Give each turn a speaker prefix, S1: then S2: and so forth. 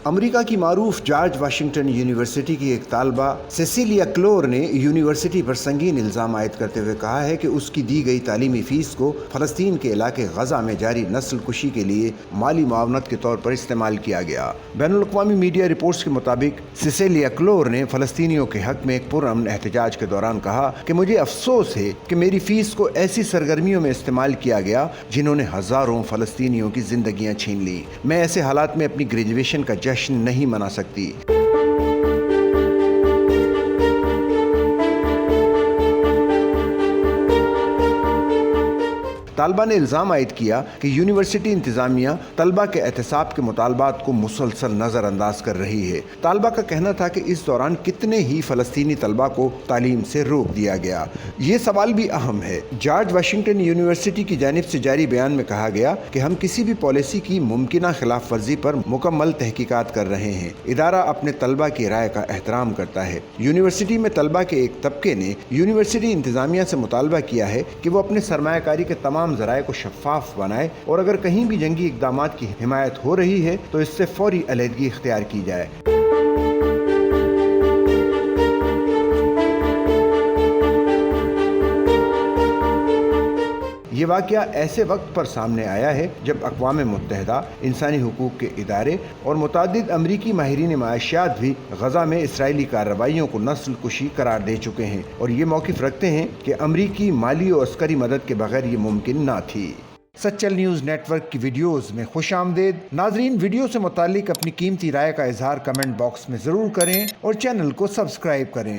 S1: امریکہ کی معروف George Washington university کی ایک طالبہ سیسیلیا کلور نے یونیورسٹی پر سنگین الزام عائد کرتے ہوئے کہا ہے کہ اس کی دی گئی تعلیمی فیس کو فلسطین کے علاقے غزہ میں جاری نسل کشی کے لیے مالی معاونت کے طور پر استعمال کیا گیا۔ بین الاقوامی میڈیا رپورٹس کے مطابق سیسیلیا کلور نے فلسطینیوں کے حق میں ایک پرامن احتجاج کے دوران کہا کہ مجھے افسوس ہے کہ میری فیس کو ایسی سرگرمیوں میں استعمال کیا گیا جنہوں نے ہزاروں فلسطینیوں کی زندگیاں چھین لی۔ میں ایسے حالات میں اپنی گریجویشن کا جشن نہیں منا سکتی۔ طالبہ نے الزام عائد کیا کہ یونیورسٹی انتظامیہ طلبہ کے احتساب کے مطالبات کو مسلسل نظر انداز کر رہی ہے۔ طالبہ کا کہنا تھا کہ اس دوران کتنے ہی فلسطینی طلبہ کو تعلیم سے روک دیا گیا۔ یہ سوال بھی اہم ہے۔ جارج واشنگٹن یونیورسٹی کی جانب سے جاری بیان میں کہا گیا کہ ہم کسی بھی پالیسی کی ممکنہ خلاف ورزی پر مکمل تحقیقات کر رہے ہیں۔ ادارہ اپنے طلبہ کی رائے کا احترام کرتا ہے۔ یونیورسٹی میں طلبہ کے ایک طبقے نے یونیورسٹی انتظامیہ سے مطالبہ کیا ہے کہ وہ اپنے سرمایہ کاری کے تمام ذرائع کو شفاف بنائے اور اگر کہیں بھی جنگی اقدامات کی حمایت ہو رہی ہے تو اس سے فوری علیحدگی اختیار کی جائے۔ یہ واقعہ ایسے وقت پر سامنے آیا ہے جب اقوام متحدہ، انسانی حقوق کے ادارے اور متعدد امریکی ماہرین معاشیات بھی غزہ میں اسرائیلی کارروائیوں کو نسل کشی قرار دے چکے ہیں اور یہ موقف رکھتے ہیں کہ امریکی مالی و عسکری مدد کے بغیر یہ ممکن نہ تھی۔ سچل نیوز نیٹ ورک کی ویڈیوز میں خوش آمدید۔ ناظرین، ویڈیو سے متعلق اپنی قیمتی رائے کا اظہار کمنٹ باکس میں ضرور کریں اور چینل کو سبسکرائب کریں۔